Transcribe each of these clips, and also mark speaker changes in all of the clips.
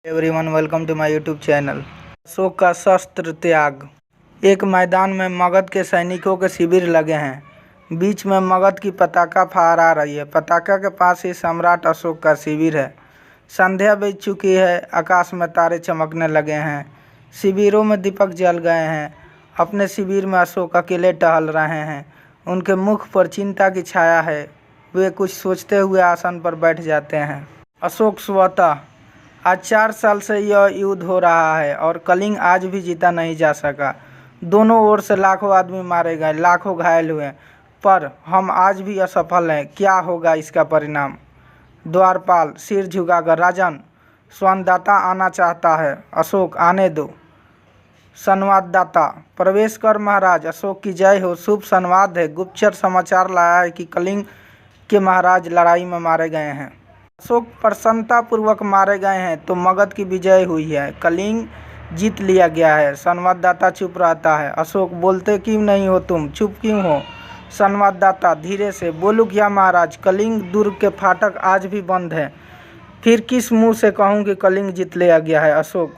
Speaker 1: Everyone welcome to my YouTube channel. Ashoka का शस्त्र त्याग। एक मैदान में मगध के सैनिकों के शिविर लगे हैं। बीच में मगध की पताका फहरा रही है। पताका के पास ही सम्राट अशोक का शिविर है। संध्या बीत चुकी है। आकाश में तारे चमकने लगे हैं। शिविरों में दीपक जल गए हैं। अपने शिविर में अशोक अकेले टहल रहे हैं। उनके मुख पर चिंता की छाया है। वे कुछ सोचते हुए आसन पर बैठ जाते हैं। अशोक स्वतः आज 4 साल से यह युद्ध हो रहा है और कलिंग आज भी जीता नहीं जा सका। दोनों ओर से लाखों आदमी मारे गए, लाखों घायल हुए, पर हम आज भी असफल हैं। क्या होगा इसका परिणाम? द्वारपाल सिर झुकाकर, राजन, संवाददाता आना चाहता है। अशोक, आने दो। संवाददाता, प्रवेश कर महाराज। अशोक की जय हो। शुभ संवाद है। गुप्तचर समाचार लाया है कि कलिंग के महाराज लड़ाई में मारे गए हैं। अशोक प्रसन्नतापूर्वक मारे गए हैं तो मगध की विजय हुई है, कलिंग जीत लिया गया है। संवाददाता चुप रहता है। अशोक, बोलते क्यों नहीं हो तुम? चुप क्यों हो? संवाददाता धीरे से, बोलूँ क्या महाराज? कलिंग दुर्ग के फाटक आज भी बंद हैं। फिर किस मुंह से कहूँ कि कलिंग जीत लिया गया है? अशोक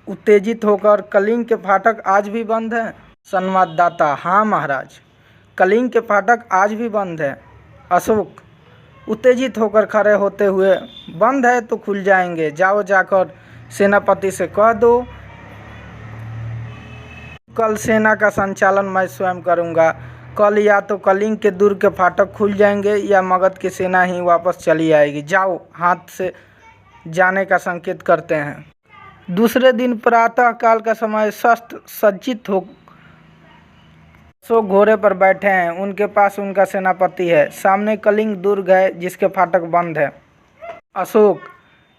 Speaker 1: उत्तेजित होकर, कलिंग के फाटक आज भी बंद हैं? संवाददाता, हाँ महाराज, कलिंग के फाटक आज भी बंद है। अशोक उत्तेजित होकर खड़े होते हुए, बंद है तो खुल जाएंगे। जाओ, जाकर सेनापति से कह दो कल सेना का संचालन मैं स्वयं करूंगा। कल या तो कलिंग के दुर्ग के फाटक खुल जाएंगे या मगध की सेना ही वापस चली आएगी। जाओ, हाथ से जाने का संकेत करते हैं। दूसरे दिन प्रातः काल का समय, शस्त्र सज्जित हो अशोक घोड़े पर बैठे हैं। उनके पास उनका सेनापति है। सामने कलिंग दुर्ग है जिसके फाटक बंद है। अशोक,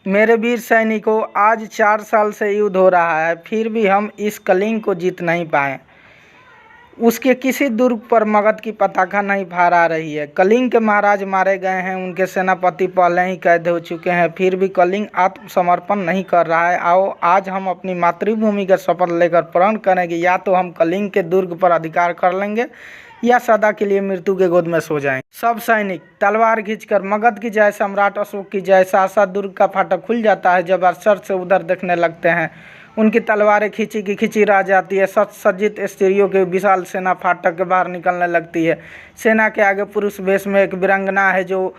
Speaker 1: मेरे वीर सैनिकों, आज 4 साल से युद्ध हो रहा है, फिर भी हम इस कलिंग को जीत नहीं पाए। उसके किसी दुर्ग पर मगध की पताका नहीं फहरा रही है। कलिंग के महाराज मारे गए हैं, उनके सेनापति पहले ही कैद हो चुके हैं, फिर भी कलिंग आत्मसमर्पण नहीं कर रहा है। आओ, आज हम अपनी मातृभूमि का शपथ लेकर प्रण करेंगे। या तो हम कलिंग के दुर्ग पर अधिकार कर लेंगे या सदा के लिए मृत्यु के गोद में सो जाएंगे। सब सैनिक तलवार खींचकर, मगध की जय, सम्राट अशोक की जय। साथ दुर्ग का फाटक खुल जाता है। जब अरसर से उधर देखने लगते हैं, उनकी तलवारें खींची की खींची रह जाती है। सज्जित स्त्रियों की विशाल सेना फाटक के बाहर निकलने लगती है। सेना के आगे पुरुष वेश में एक वीरांगना है जो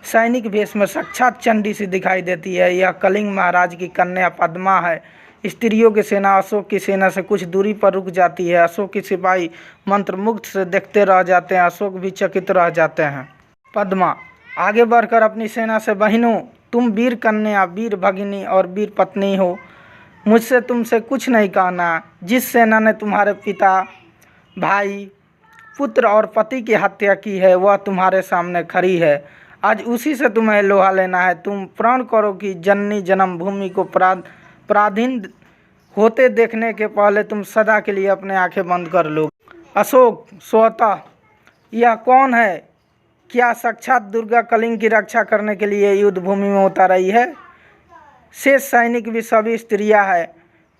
Speaker 1: सैनिक वेश में साक्षात चंडी सी दिखाई देती है। यह कलिंग महाराज की कन्या पद्मा है। स्त्रियों की सेना अशोक की सेना से कुछ दूरी पर रुक जाती है। अशोक के सिपाही मंत्रमुग्ध से देखते रह जाते हैं। अशोक भी चकित रह जाते हैं। पद्मा आगे बढ़कर अपनी सेना से, बहनों, तुम वीर कन्या, वीर भगिनी और वीर पत्नी हो। मुझसे तुमसे कुछ नहीं कहना। जिस सेना ने तुम्हारे पिता, भाई, पुत्र और पति की हत्या की है वह तुम्हारे सामने खड़ी है। आज उसी से तुम्हें लोहा लेना है। तुम प्रण करो कि जननी जन्मभूमि को पराधीन होते देखने के पहले तुम सदा के लिए अपने आंखें बंद कर लो। अशोक स्वतः, यह कौन है? क्या साक्षात दुर्गा कलिंग की रक्षा करने के लिए युद्ध भूमि में उतर रही है? शेष सैनिक भी सभी स्त्रियां हैं।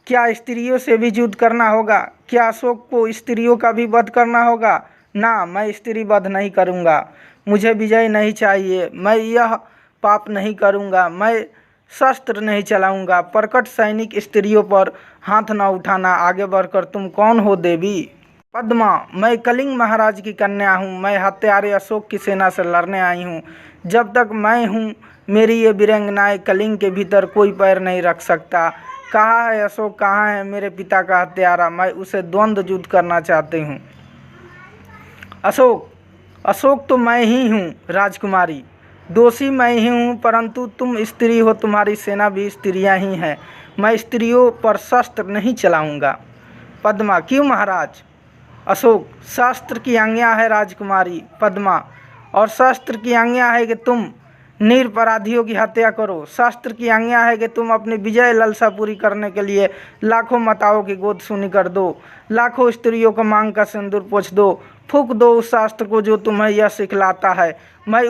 Speaker 1: क्या स्त्रियों से भी युद्ध करना होगा? क्या अशोक को स्त्रियों का भी वध करना होगा? ना, मैं स्त्री वध नहीं करूंगा। मुझे विजय नहीं चाहिए। मैं यह पाप नहीं करूंगा। मैं शस्त्र नहीं चलाऊंगा। प्रकट सैनिक, स्त्रियों पर हाथ न उठाना। आगे बढ़कर, तुम कौन हो देवी? पद्मा, मैं कलिंग महाराज की कन्या हूँ। मैं हत्यारे अशोक की सेना से लड़ने आई हूँ। जब तक मैं हूँ, मेरी ये वीरांगनाएं कलिंग के भीतर कोई पैर नहीं रख सकता। कहाँ है अशोक? कहाँ है मेरे पिता का हत्यारा? मैं उसे द्वंद्व युद्ध करना चाहती हूँ। अशोक तो मैं ही हूँ राजकुमारी। दोषी मैं ही हूँ, परंतु तुम स्त्री हो, तुम्हारी सेना भी स्त्रियाँ ही हैं। मैं स्त्रियों पर शस्त्र नहीं चलाऊँगा। पद्मा, क्यों महाराज? अशोक, शास्त्र की आज्ञा है राजकुमारी। पद्मा, और शास्त्र की आज्ञा है कि तुम निरपराधियों की हत्या करो। शास्त्र की आज्ञा है कि तुम अपनी विजय लालसा पूरी करने के लिए लाखों माताओं की गोद सूनी कर दो, लाखों स्त्रियों को मांग का सिंदूर पोंछ दो। फूंक दो उस शास्त्र को जो तुम्हें यह सिखलाता है। मैं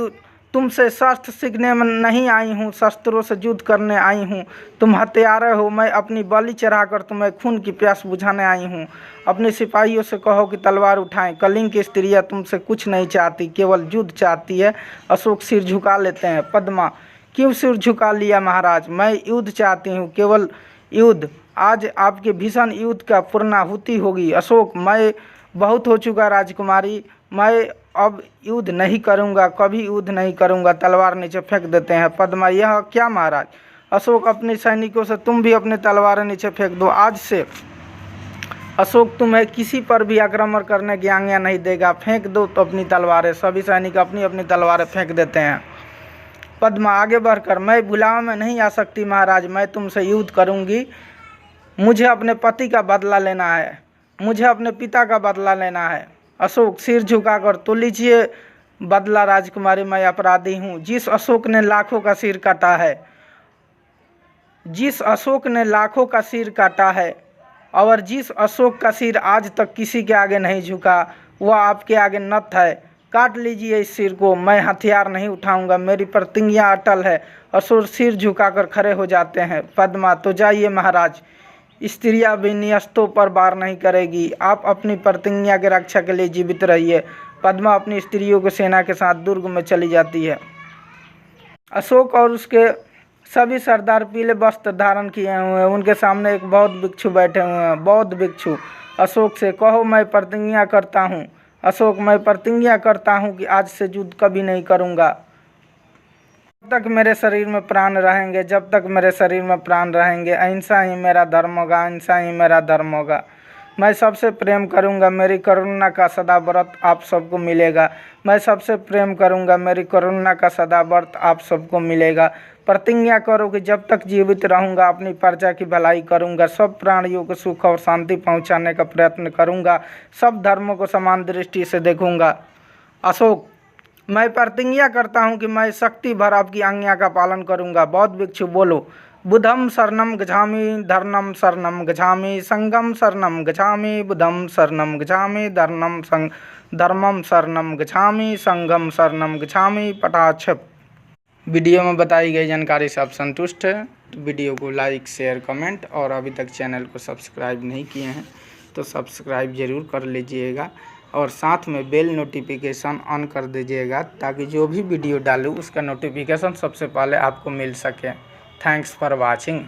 Speaker 1: तुमसे शस्त्र सीखने में नहीं आई हूँ, शस्त्रों से युद्ध करने आई हूँ। तुम हत्यारे हो। मैं अपनी बलि चढ़ाकर तुम्हें खून की प्यास बुझाने आई हूँ। अपने सिपाहियों से कहो कि तलवार उठाएं। कलिंग की स्त्रियाँ तुमसे कुछ नहीं चाहती, केवल युद्ध चाहती है। अशोक सिर झुका लेते हैं। पद्मा, क्यों सिर झुका लिया महाराज? मैं युद्ध चाहती हूँ, केवल युद्ध। आज आपके भीषण युद्ध का पूर्णाहुति होगी। अशोक, मैं बहुत हो चुका राजकुमारी, मैं अब युद्ध नहीं करूँगा, कभी युद्ध नहीं करूँगा। तलवार नीचे फेंक देते हैं। पद्मा, यह क्या महाराज? अशोक, अपने सैनिकों से तुम भी अपनी तलवारें नीचे फेंक दो। आज से अशोक तुम्हें किसी पर भी आक्रमण करने की आज्ञा नहीं देगा। फेंक दो तो अपनी तलवारें। सभी सैनिक अपनी अपनी तलवारें फेंक देते हैं। पद्मा आगे बढ़कर, मैं बुलावा में नहीं आ सकती महाराज, मैं तुमसे युद्ध करूंगी। मुझे अपने पति का बदला लेना है, मुझे अपने पिता का बदला लेना है। अशोक सिर झुकाकर, तो लीजिए बदला राजकुमारी, मैं अपराधी हूँ। जिस अशोक ने लाखों का सिर काटा है, जिस अशोक ने लाखों का सिर काटा है और जिस अशोक का सिर आज तक किसी के आगे नहीं झुका, वह आपके आगे नत है। काट लीजिए इस सिर को, मैं हथियार नहीं उठाऊंगा, मेरी प्रतिज्ञा अटल है। असुर सिर झुकाकर खड़े हो जाते हैं। पद्मा, तो जाइए महाराज, स्त्रियां भी नियस्तों पर वार नहीं करेगी। आप अपनी प्रतिज्ञा की रक्षा के लिए जीवित रहिए। पद्मा अपनी स्त्रियों को सेना के साथ दुर्ग में चली जाती है। अशोक और उसके सभी सरदार पीले वस्त्र धारण किए हुए हैं। उनके सामने एक बौद्ध भिक्षु बैठे हुए हैं। बौद्ध भिक्षु अशोक से, कहो मैं प्रतिज्ञा करता हूँ। अशोक, मैं प्रतिज्ञा करता हूँ कि आज से युद्ध कभी नहीं करूँगा। जब तक मेरे शरीर में प्राण रहेंगे, जब तक मेरे शरीर में प्राण रहेंगे, अहिंसा ही मेरा धर्म होगा, अहिंसा ही मेरा धर्म होगा। मैं सबसे प्रेम करूंगा, मेरी करुणा का सदा व्रत आप सबको मिलेगा। मैं सबसे प्रेम करूंगा, मेरी करुणा का सदा व्रत आप सबको मिलेगा। प्रतिज्ञा करो कि जब तक जीवित रहूंगा अपनी प्रजा की भलाई करूंगा, सब प्राणियों को सुख और शांति पहुंचाने का प्रयत्न करूंगा, सब धर्मों को समान दृष्टि से देखूंगा। अशोक, मैं प्रतिज्ञा करता हूं कि मैं शक्ति भर आपकी आज्ञा का पालन करूंगा। बौद्ध भिक्षु बोलो, बुद्धम शरणम गच्छामि, धर्मम शरणम गच्छामि, संघम शरणम गच्छामि, बुद्धम शरणम गच्छामि, धर्मम शरणम गच्छामि, संघम शरणम गच्छामि। पटाक्षेप। वीडियो में बताई गई जानकारी से आप संतुष्ट हैं तो वीडियो को लाइक, शेयर, कमेंट और अभी तक चैनल को सब्सक्राइब नहीं किए हैं तो सब्सक्राइब ज़रूर कर लीजिएगा और साथ में बेल नोटिफिकेशन ऑन कर दीजिएगा ताकि जो भी वीडियो डालूँ उसका नोटिफिकेशन सबसे पहले आपको मिल सके। Thanks for watching.